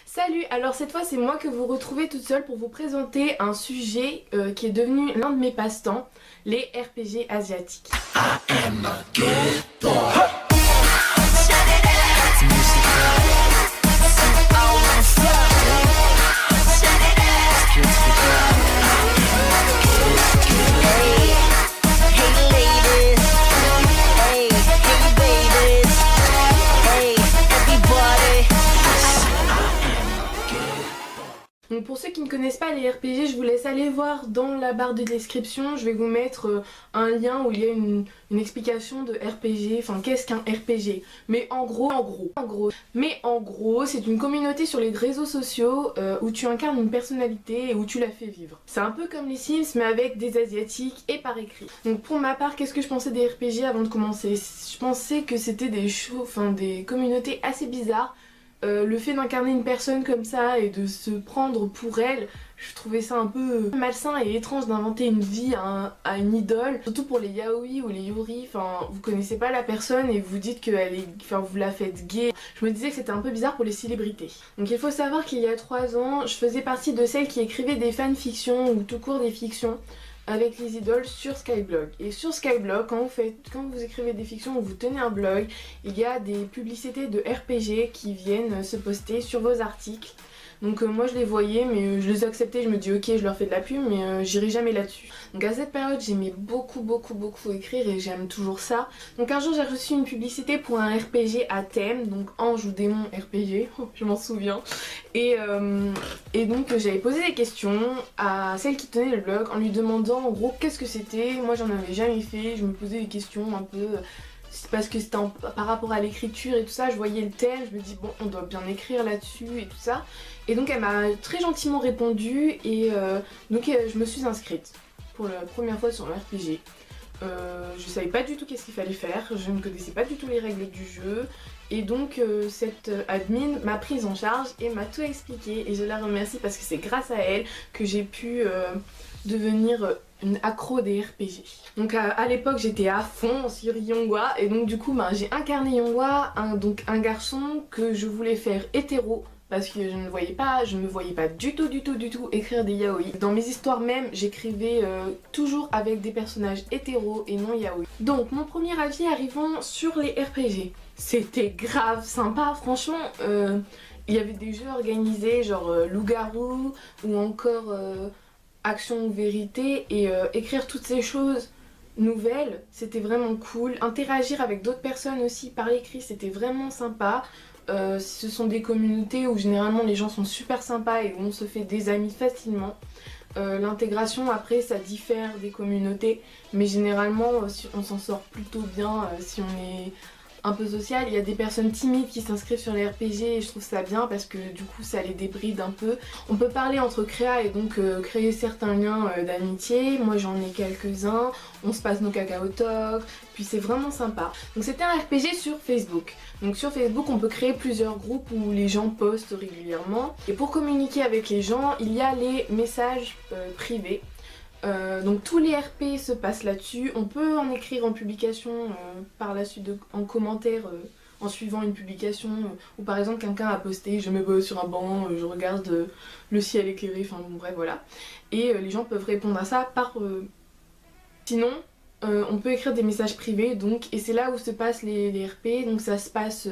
Salut, alors cette fois c'est moi que vous retrouvez toute seule pour vous présenter un sujet qui est devenu l'un de mes passe-temps, les RPG asiatiques. Donc pour ceux qui ne connaissent pas les RPG, je vous laisse aller voir dans la barre de description. Je vais vous mettre un lien où il y a une explication de RPG, enfin qu'est-ce qu'un RPG. Mais en gros, c'est une communauté sur les réseaux sociaux où tu incarnes une personnalité et où tu la fais vivre. C'est un peu comme les Sims mais avec des asiatiques et par écrit. Donc pour ma part, qu'est-ce que je pensais des RPG avant de commencer? Je pensais que c'était des communautés assez bizarres. Le fait d'incarner une personne comme ça et de se prendre pour elle, je trouvais ça un peu malsain et étrange d'inventer une vie à une idole. Surtout pour les yaoi ou les yuri, enfin vous connaissez pas la personne et vous dites vous la faites gay. Je me disais que c'était un peu bizarre pour les célébrités. Donc il faut savoir qu'il y a 3 ans, je faisais partie de celles qui écrivaient des fanfictions ou tout court des fictions avec les idoles sur Skyblog. Et sur Skyblog, quand vous écrivez des fictions ou vous tenez un blog, il y a des publicités de RPG qui viennent se poster sur vos articles. Donc moi je les voyais mais je les acceptais, je me dis ok je leur fais de la pub mais j'irai jamais là-dessus. Donc à cette période j'aimais beaucoup écrire et j'aime toujours ça. Donc un jour j'ai reçu une publicité pour un RPG à thème, donc Ange ou Démon RPG, je m'en souviens. Et donc j'avais posé des questions à celle qui tenait le blog en lui demandant en gros qu'est-ce que c'était. Moi j'en avais jamais fait, je me posais des questions un peu... C'est parce que c'était par rapport à l'écriture et tout ça, je voyais le thème, je me dis bon on doit bien écrire là-dessus et tout ça. Et donc elle m'a très gentiment répondu et je me suis inscrite pour la première fois sur le RPG. Je savais pas du tout qu'est-ce qu'il fallait faire, je ne connaissais pas du tout les règles du jeu. Et donc cette admin m'a prise en charge et m'a tout expliqué et je la remercie parce que c'est grâce à elle que j'ai pu devenir une accro des RPG. Donc à l'époque j'étais à fond sur Yonghwa et donc du coup j'ai incarné Yonghwa, un garçon que je voulais faire hétéro parce que je ne me voyais pas du tout écrire des yaoi. Dans mes histoires même j'écrivais toujours avec des personnages hétéros et non yaoi. Donc mon premier avis arrivant sur les RPG. C'était grave sympa franchement. Il y avait des jeux organisés genre Loup-garou ou encore Action ou Vérité et écrire toutes ces choses nouvelles, c'était vraiment cool. Interagir avec d'autres personnes aussi par écrit, c'était vraiment sympa. Ce sont des communautés où généralement les gens sont super sympas et où on se fait des amis facilement. L'intégration après ça diffère des communautés mais généralement on s'en sort plutôt bien si on est un peu social. Il y a des personnes timides qui s'inscrivent sur les RPG et je trouve ça bien parce que du coup ça les débride un peu. On peut parler entre créa et donc créer certains liens d'amitié. Moi j'en ai quelques-uns, on se passe nos cacao talks, puis c'est vraiment sympa. Donc c'était un RPG sur Facebook. Donc sur Facebook on peut créer plusieurs groupes où les gens postent régulièrement. Et pour communiquer avec les gens, il y a les messages privés. Donc tous les RP se passent là-dessus, on peut en écrire en publication par la suite en commentaire en suivant une publication où par exemple quelqu'un a posté je me pose sur un banc, je regarde le ciel éclairé, enfin bon bref voilà. Et les gens peuvent répondre à ça par... Sinon on peut écrire des messages privés donc et c'est là où se passent les RP, donc ça se passe...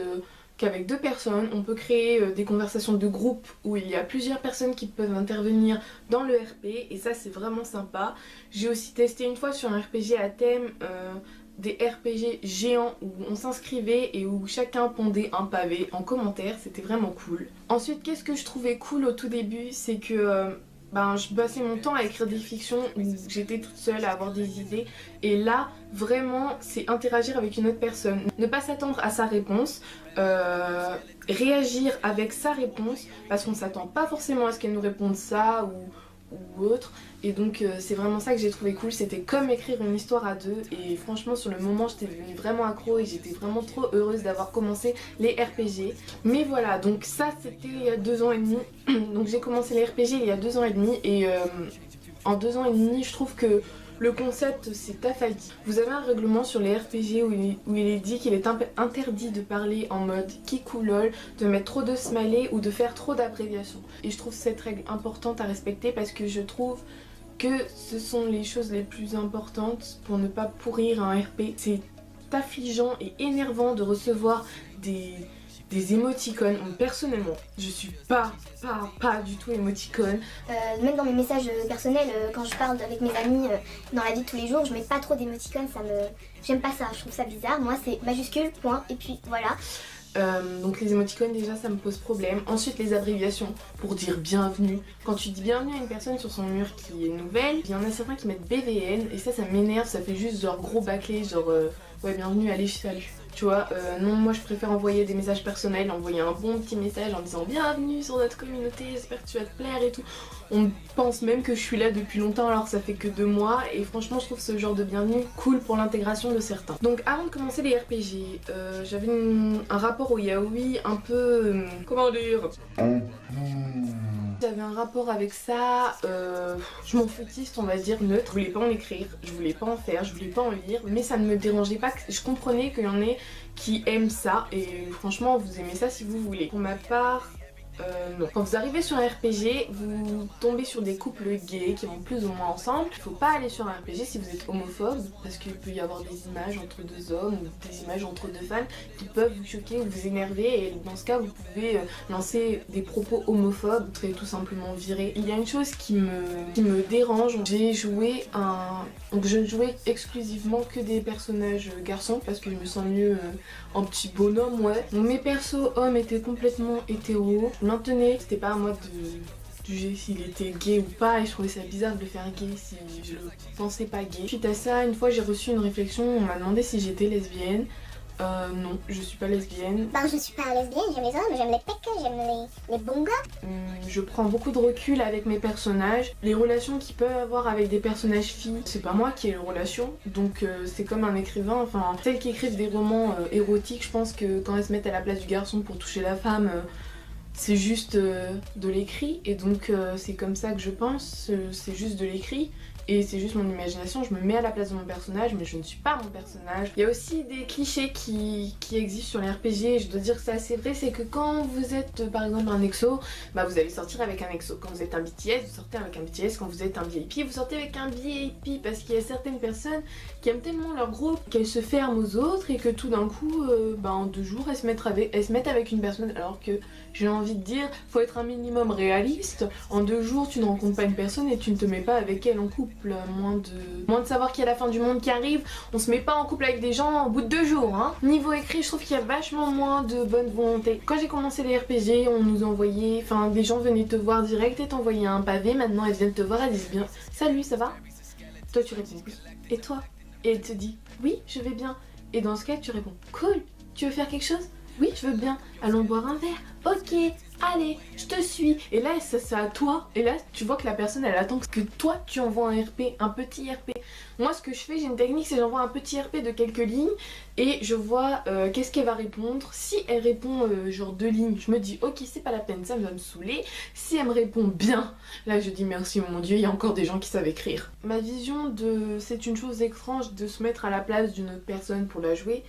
qu'avec 2 personnes, on peut créer des conversations de groupe où il y a plusieurs personnes qui peuvent intervenir dans le RP et ça c'est vraiment sympa. J'ai aussi testé une fois sur un RPG à thème des RPG géants où on s'inscrivait et où chacun pondait un pavé en commentaire, c'était vraiment cool. Ensuite qu'est-ce que je trouvais cool au tout début, c'est que je passais mon temps à écrire des fictions où j'étais toute seule à avoir des idées et là vraiment c'est interagir avec une autre personne, ne pas s'attendre à sa réponse, réagir avec sa réponse parce qu'on s'attend pas forcément à ce qu'elle nous réponde ça ou autre et donc c'est vraiment ça que j'ai trouvé cool, c'était comme écrire une histoire à 2 et franchement sur le moment j'étais devenue vraiment accro et j'étais vraiment trop heureuse d'avoir commencé les RPG. Mais voilà, donc ça c'était il y a 2 ans et demi, donc j'ai commencé les RPG il y a 2 ans et demi et en 2 ans et demi je trouve que Le concept c'est Tafagi. Vous avez un règlement sur les RPG où il est dit qu'il est interdit de parler en mode kikoulol, de mettre trop de smiley ou de faire trop d'abréviations. Et je trouve cette règle importante à respecter parce que je trouve que ce sont les choses les plus importantes pour ne pas pourrir un RP. C'est affligeant et énervant de recevoir des émoticônes. Personnellement, je suis pas du tout émoticône. Même dans mes messages personnels, quand je parle avec mes amis dans la vie de tous les jours, je mets pas trop d'émoticônes, j'aime pas ça, je trouve ça bizarre. Moi c'est majuscule, point, et puis voilà. Donc les émoticônes déjà ça me pose problème. Ensuite les abréviations pour dire bienvenue. Quand tu dis bienvenue à une personne sur son mur qui est nouvelle, il y en a certains qui mettent BVN et ça m'énerve, ça fait juste genre gros bâclé, genre ouais bienvenue, allez salut. Tu vois, non, moi je préfère envoyer des messages personnels, envoyer un bon petit message en disant bienvenue sur notre communauté, j'espère que tu vas te plaire et tout. On pense même que je suis là depuis longtemps alors que ça fait que 2 mois et franchement je trouve ce genre de bienvenue cool pour l'intégration de certains. Donc avant de commencer les RPG, j'avais un rapport au yaoi un peu... comment dire, j'avais un rapport avec ça, je m'en foutiste on va dire neutre. Je voulais pas en écrire, je voulais pas en faire, je voulais pas en lire, mais ça ne me dérangeait pas, je comprenais qu'il y en ait qui aiment ça et franchement vous aimez ça si vous voulez. Pour ma part, non. Quand vous arrivez sur un RPG, vous tombez sur des couples gays qui vont plus ou moins ensemble. Il faut pas aller sur un RPG si vous êtes homophobe parce qu'il peut y avoir des images entre 2 hommes ou des images entre 2 femmes qui peuvent vous choquer ou vous énerver et dans ce cas vous pouvez lancer des propos homophobes, vous serez tout simplement viré. Il y a une chose qui me dérange, j'ai joué donc je ne jouais exclusivement que des personnages garçons parce que je me sens mieux en petit bonhomme, ouais. Donc mes persos hommes étaient complètement hétéros. Maintenez, c'était pas à moi de juger s'il était gay ou pas et je trouvais ça bizarre de le faire gay si je le pensais pas gay. Suite à ça, une fois j'ai reçu une réflexion, on m'a demandé si j'étais lesbienne. Non, je suis pas lesbienne. Ben je suis pas lesbienne, j'aime les hommes, j'aime les pecs, j'aime les bons gars. Je prends beaucoup de recul avec mes personnages. Les relations qu'ils peuvent avoir avec des personnages filles, c'est pas moi qui ai les relations. Donc c'est comme un écrivain, enfin celles qui écrivent des romans érotiques, je pense que quand elles se mettent à la place du garçon pour toucher la femme, c'est juste de l'écrit et donc c'est comme ça que je pense, c'est juste de l'écrit et c'est juste mon imagination, je me mets à la place de mon personnage mais je ne suis pas mon personnage. Il y a aussi des clichés qui existent sur les RPG et je dois dire que c'est assez vrai, c'est que quand vous êtes par exemple un EXO, bah vous allez sortir avec un EXO. Quand vous êtes un BTS, vous sortez avec un BTS. Quand vous êtes un VIP, vous sortez avec un VIP parce qu'il y a certaines personnes qui aiment tellement leur groupe qu'elles se ferment aux autres et que tout d'un coup, en 2 jours, elles se mettent avec une personne alors que j'ai envie de dire, faut être un minimum réaliste. En 2 jours, tu ne rencontres pas une personne et tu ne te mets pas avec elle en couple. Moins de savoir qu'il y a la fin du monde qui arrive, on se met pas en couple avec des gens au bout de 2 jours. Hein. Niveau écrit, je trouve qu'il y a vachement moins de bonne volonté. Quand j'ai commencé les RPG, on nous envoyait, enfin des gens venaient te voir direct et t'envoyaient un pavé. Maintenant elles viennent te voir, elles disent bien salut, ça va? Toi tu réponds oui. Et toi? Et elle te dit oui, je vais bien. Et dans ce cas tu réponds cool, tu veux faire quelque chose? Oui, je veux bien. Allons boire un verre. Ok, allez, je te suis. Et là, c'est à toi. Et là, tu vois que la personne, elle attend que toi, tu envoies un RP, un petit RP. Moi, ce que je fais, j'ai une technique, c'est j'envoie un petit RP de quelques lignes et je vois qu'est-ce qu'elle va répondre. Si elle répond genre 2 lignes, je me dis ok, c'est pas la peine, ça va me saouler. Si elle me répond bien, là, je dis merci, mon Dieu, il y a encore des gens qui savent écrire. Ma vision de c'est une chose étrange de se mettre à la place d'une autre personne pour la jouer.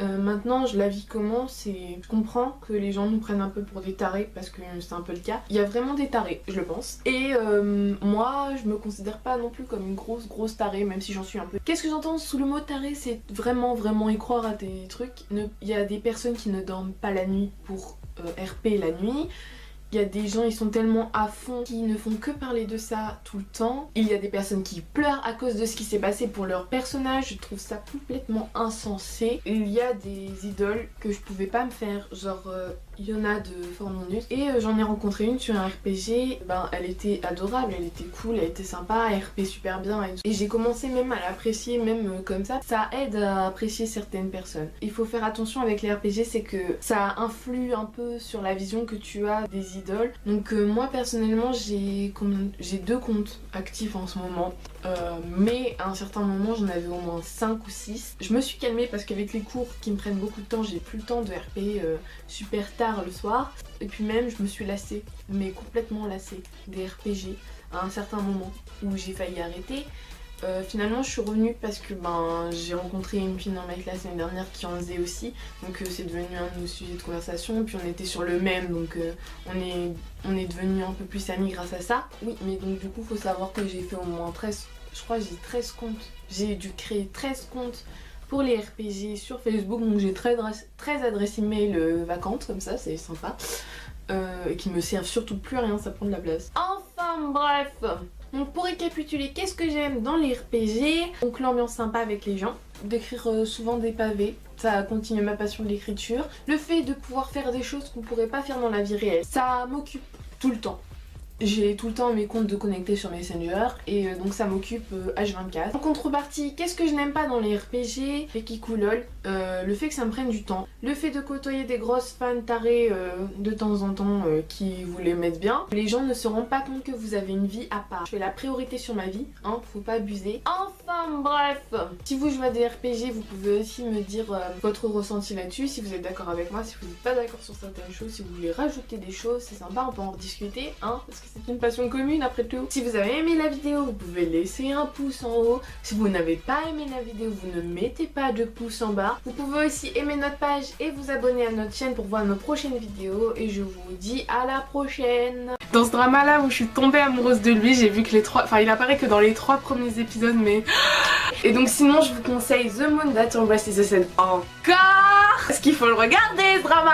Maintenant je la vis comment, je comprends que les gens nous prennent un peu pour des tarés parce que c'est un peu le cas. Il y a vraiment des tarés, je le pense. Et moi je me considère pas non plus comme une grosse tarée, même si j'en suis un peu. Qu'est-ce que j'entends sous le mot taré? C'est vraiment y croire à des trucs. Il y a des personnes qui ne dorment pas la nuit pour RP la nuit. Il y a des gens, ils sont tellement à fond qui ne font que parler de ça tout le temps. Il y a des personnes qui pleurent à cause de ce qui s'est passé pour leur personnage. Je trouve ça complètement insensé. Il y a des idoles que je pouvais pas me faire, genre Yona de Forminus. Et j'en ai rencontré une sur un RPG. Elle était adorable, elle était cool, elle était sympa, elle RP super bien. Et j'ai commencé même à l'apprécier, même comme ça. Ça aide à apprécier certaines personnes. Il faut faire attention avec les RPG, c'est que ça influe un peu sur la vision que tu as des idoles. Donc moi personnellement j'ai 2 comptes actifs en ce moment. Mais à un certain moment j'en avais au moins 5 ou 6. Je me suis calmée parce qu'avec les cours qui me prennent beaucoup de temps, j'ai plus le temps de RP super tard le soir. Et puis même je me suis lassée, mais complètement lassée des RPG à un certain moment où j'ai failli arrêter. Finalement je suis revenue parce que j'ai rencontré une fille dans ma classe l'année dernière qui en faisait aussi, donc c'est devenu un de nos sujets de conversation, puis on était sur le même, donc on est devenus un peu plus amis grâce à ça. Oui, mais donc du coup faut savoir que j'ai fait au moins 13, je crois que j'ai 13 comptes, j'ai dû créer 13 comptes pour les RPG sur Facebook, donc j'ai 13 adresses email vacantes comme ça, c'est sympa, et qui me servent surtout plus à rien, ça prend de la place. Enfin bref, donc pour récapituler, qu'est-ce que j'aime dans les RPG? Donc l'ambiance sympa avec les gens, d'écrire souvent des pavés, ça continue ma passion de l'écriture. Le fait de pouvoir faire des choses qu'on pourrait pas faire dans la vie réelle, ça m'occupe tout le temps. J'ai tout le temps mes comptes de connectés sur Messenger et donc ça m'occupe H24. En contrepartie, qu'est-ce que je n'aime pas dans les RPG? Le fait qu'ils coulolent, le fait que ça me prenne du temps, le fait de côtoyer des grosses fans tarées de temps en temps qui vous les mettent bien. Les gens ne se rendent pas compte que vous avez une vie à part. Je fais la priorité sur ma vie, hein, faut pas abuser. Enfin bref, si vous jouez à des RPG, vous pouvez aussi me dire votre ressenti là-dessus, si vous êtes d'accord avec moi, si vous n'êtes pas d'accord sur certaines choses, si vous voulez rajouter des choses, c'est sympa, on peut en rediscuter, hein, parce que c'est une passion commune après tout. Si vous avez aimé la vidéo, vous pouvez laisser un pouce en haut. Si vous n'avez pas aimé la vidéo, vous ne mettez pas de pouce en bas. Vous pouvez aussi aimer notre page et vous abonner à notre chaîne pour voir nos prochaines vidéos. Et je vous dis à la prochaine. Dans ce drama là où je suis tombée amoureuse de lui, j'ai vu que il apparaît que dans les 3 premiers épisodes, mais... Et donc sinon je vous conseille The Moon That Embraces the Sun encore, parce qu'il faut le regarder ce drama.